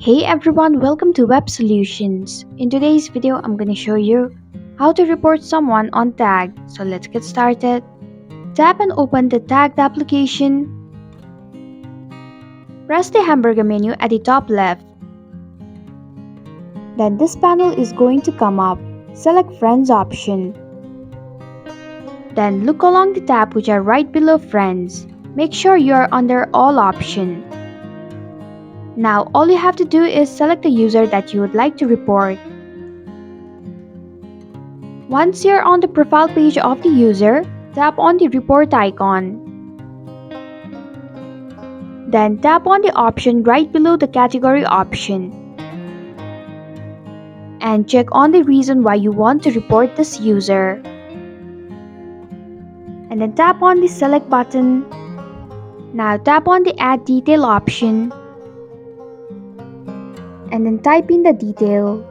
Hey everyone, welcome to Web Solutions. In today's video, I'm going to show you how to report someone on Tag. So let's get started. Tap and open the tagged application. Press the hamburger menu at the top left. Then this panel is going to come up. Select Friends option. Then look along the tab which are right below Friends. Make sure you are under All option. Now all you have to do is select the user that you would like to report. Once you're on the profile page of the user, tap on the report icon. Then tap on the option right below the category option. And check on the reason why you want to report this user. And then tap on the select button. Now tap on the add detail option. And then type in the detail.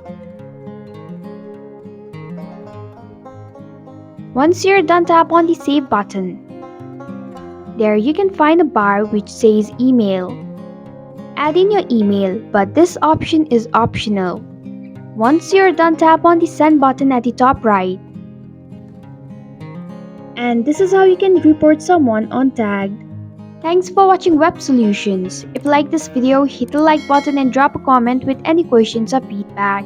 Once you're done, tap on the save button. There you can find a bar which says email. Add in your email, but this option is optional. Once you're done, tap on the send button at the top right. And this is how you can report someone on Tagged. Thanks for watching Web Solutions. If you like this video, hit the like button and drop a comment with any questions or feedback.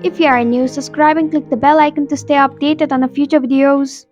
If you are new, subscribe and click the bell icon to stay updated on the future videos.